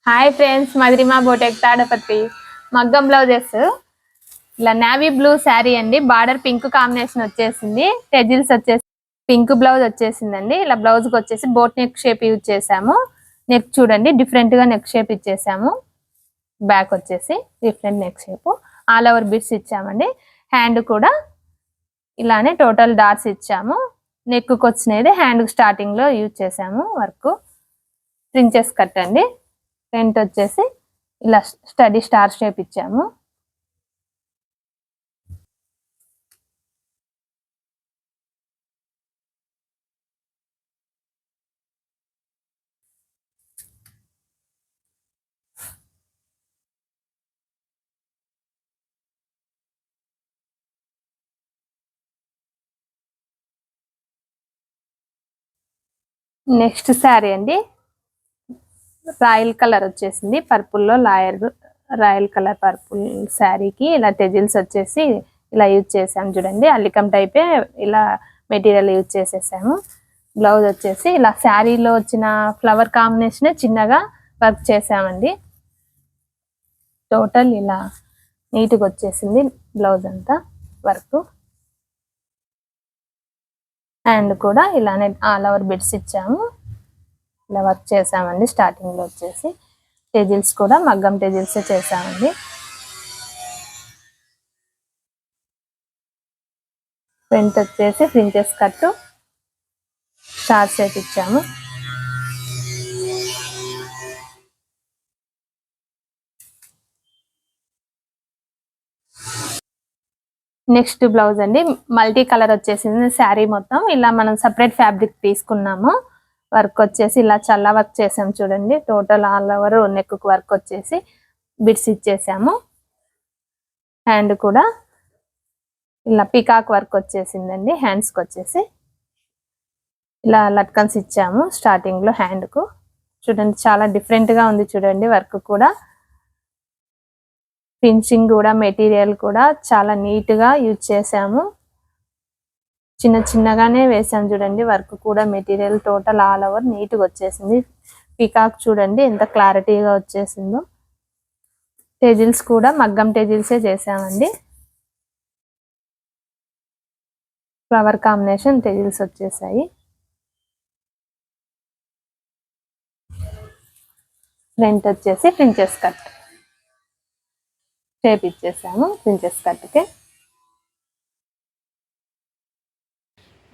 Hi friends, Madhurima బోటెక్ Tadipatri మగ్గం blouses. ఇలా navy blue sari అండి, బార్డర్ పింక్ కాంబినేషన్ వచ్చేసింది, టెజిల్స్ వచ్చేసి పింక్ బ్లౌజ్ వచ్చేసిందండి. ఇలా బ్లౌజ్ కి వచ్చేసి బోట్ నెక్ షేప్ యూజ్ చేసాము. నెక్ చూడండి డిఫరెంట్ గా నెక్ షేప్ ఇచ్చేసాము. బ్యాక్ వచ్చేసి different neck shape, all over bits ఇచ్చామండి. హ్యాండ్ కూడా ఇలానే టోటల్ డాట్స్ ఇచ్చాము. నెక్ కి వచ్చినది హ్యాండ్ స్టార్టింగ్ లో యూజ్ చేసాము. వర్క్ ప్రిన్సెస్ కట్ అండి. ఫ్రంట్ వచ్చేసి ఇలా స్టడీ స్టార్ షేప్ ఇచ్చాము. నెక్స్ట్ శారీ అండి, రాయల్ కలర్ వచ్చేసింది, పర్పుల్లో రాయల్ కలర్ పర్పుల్ శారీకి ఇలా టెజిల్స్ వచ్చేసి ఇలా యూజ్ చేసాము. చూడండి అల్లికం టైపే ఇలా మెటీరియల్ యూజ్ చేసేసాము. బ్లౌజ్ వచ్చేసి ఇలా శారీలో వచ్చిన ఫ్లవర్ కాంబినేషన్ చిన్నగా వర్క్ చేసామండి. టోటల్ ఇలా నీట్గా వచ్చేసింది బ్లౌజ్ అంతా వర్క్. అండ్ కూడా ఇలానే ఆల్ ఓవర్ బిట్స్ ఇచ్చాము, ఇలా వర్క్ చేసామండి. స్టార్టింగ్ లో వచ్చేసి టెజిల్స్ కూడా మగ్గం టెజిల్స్ చేసామండి. ఫ్రంట్ వచ్చేసి ప్రిన్సెస్ కట్ స్టార్ షేప్ ఇచ్చాము. నెక్స్ట్ బ్లౌజ్ అండి, మల్టీ కలర్ వచ్చేసింది శారీ మొత్తం. ఇలా మనం సపరేట్ ఫ్యాబ్రిక్ తీసుకున్నాము. వర్క్ వచ్చేసి ఇలా చల్ల వర్క్ చేసాము. చూడండి total all over neck work వచ్చేసి బిట్స్ ఇచ్చేసాము. హ్యాండ్ కూడా ఇలా పికాక్ వర్క్ వచ్చేసిందండి. హ్యాండ్స్ కి వచ్చేసి ఇలా లట్కన్స్ ఇచ్చాము స్టార్టింగ్ లో. హ్యాండ్ కు చూడండి చాలా డిఫరెంట్ గా ఉంది. చూడండి వర్క్ కూడా, ఫినిషింగ్ కూడా, మెటీరియల్ కూడా చాలా నీట్ గా యూజ్ చేసాము. చిన్న చిన్నగానే వేసాము. చూడండి వర్క్ కూడా, material total all over neat గా వచ్చేసింది. పికాక్ చూడండి ఎంత క్లారిటీగా వచ్చేసిందో. టెజిల్స్ కూడా మగ్గం టెజిల్సే చేసామండి. ఫ్లవర్ కాంబినేషన్ టెజిల్స్ వచ్చేసాయి. ఫ్రంట్ వచ్చేసి ప్రిన్సెస్ కట్ షేప్ ఇచ్చేసాము. ప్రిన్సెస్ కట్కి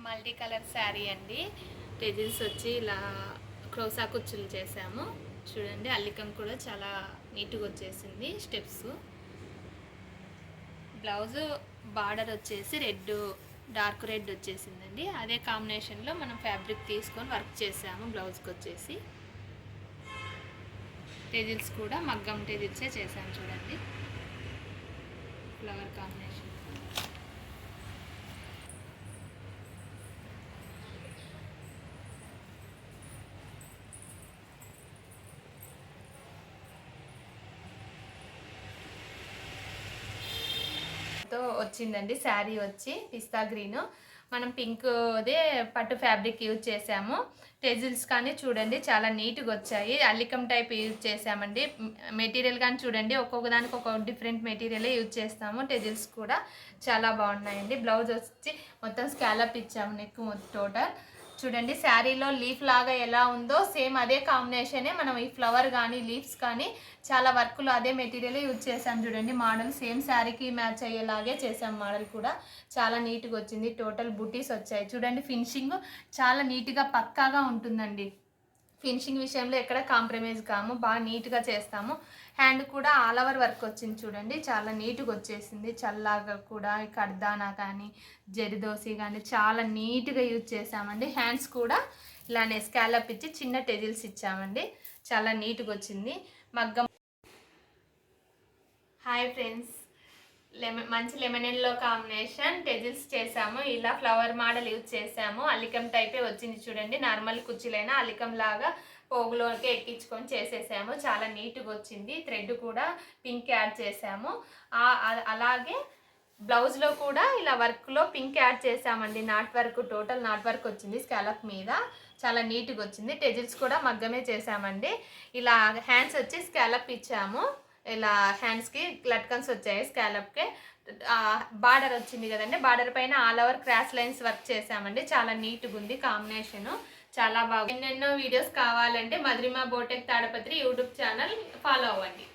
మల్టీ కలర్ శారీ అండి. టెజిల్స్ వచ్చి ఇలా క్రోసా కుచ్చులు చేసాము. చూడండి అల్లికం కూడా చాలా నీట్గా వచ్చేసింది. స్టెప్స్, బ్లౌజ్ బార్డర్ వచ్చేసి రెడ్, డార్క్ రెడ్ వచ్చేసిందండి. అదే కాంబినేషన్లో మనం ఫ్యాబ్రిక్ తీసుకొని వర్క్ చేసాము. బ్లౌజ్కి వచ్చేసి టెజిల్స్ కూడా మగ్గం టెజిల్సే చేసాము. చూడండి ఫ్లవర్ కాంబినేషన్. వచ్చిందండి శారీ వచ్చి పిస్తా గ్రీన్. మనం పింక్ అదే పట్టు ఫ్యాబ్రిక్ యూజ్ చేసాము. టెజిల్స్ కానీ చూడండి చాలా నీట్గా వచ్చాయి. అల్లికం టైప్ యూజ్ చేసామండి. మెటీరియల్ కానీ చూడండి ఒక్కొక్క దానికి ఒక డిఫరెంట్ మెటీరియల్ యూజ్ చేస్తాము. టెజిల్స్ కూడా చాలా బాగున్నాయండి. బ్లౌజ్ వచ్చి మొత్తం స్కాలప్ ఇచ్చాము. నెక్ టోటల్ చూడండి శారీలో లీఫ్ లాగా ఎలా ఉందో సేమ్ అదే కాంబినేషనే మనం ఈ ఫ్లవర్ కానీ లీవ్స్ కానీ చాలా వర్క్లో అదే మెటీరియల్ యూజ్ చేసాం. చూడండి మోడల్ సేమ్ శారీకి మ్యాచ్ అయ్యేలాగే చేసాం. మోడల్ కూడా చాలా నీట్గా వచ్చింది. టోటల్ బుటీస్ వచ్చాయి. చూడండి ఫినిషింగ్ చాలా నీట్గా పక్కాగా ఉంటుందండి. ఫినిషింగ్ విషయంలో ఎక్కడ కాంప్రమైజ్ కాము, బాగా నీట్గా చేస్తాము. హ్యాండ్ కూడా ఆల్ ఓవర్ వర్క్ వచ్చింది. చూడండి చాలా నీట్గా వచ్చేసింది. చల్లాగా కూడా కర్దానా కానీ జరిదోసి కానీ చాలా నీట్గా యూజ్ చేసామండి. హ్యాండ్స్ కూడా ఇలానే స్కాలప్ ఇచ్చి చిన్న టెజిల్స్ ఇచ్చామండి. చాలా నీట్గా వచ్చింది. మగ్గం. హాయ్ ఫ్రెండ్స్, మంచి లెమన్ ఎల్లో కాంబినేషన్ టెజిల్స్ చేసాము. ఇలా ఫ్లవర్ మోడల్ యూజ్ చేసాము. అల్లికం టైపే వచ్చింది. చూడండి నార్మల్ కుర్చీలైనా అల్లికం లాగా పోగులోకి ఎక్కించుకొని చేసేసాము. చాలా నీట్గా వచ్చింది. థ్రెడ్ కూడా పింక్ యాడ్ చేసాము. అలాగే బ్లౌజ్లో కూడా ఇలా వర్క్లో పింక్ యాడ్ చేసామండి. Not work, total not work వచ్చింది స్కాలప్ మీద. చాలా నీట్గా వచ్చింది. టెజిల్స్ కూడా మగ్గమే చేసామండి. ఇలా హ్యాండ్స్ వచ్చి స్కాలప్ ఇచ్చాము. ఇలా హ్యాండ్స్కి లట్కన్స్ వచ్చాయి స్కాలప్కి. బార్డర్ వచ్చింది కదండి, బార్డర్ పైన all over cross lines work చేసామండి. చాలా నీట్గా ఉంది కాంబినేషను, చాలా బాగుంది. ఎన్నెన్నో వీడియోస్ కావాలంటే Madhurima boutique Tadipatri YouTube channel follow అవ్వండి.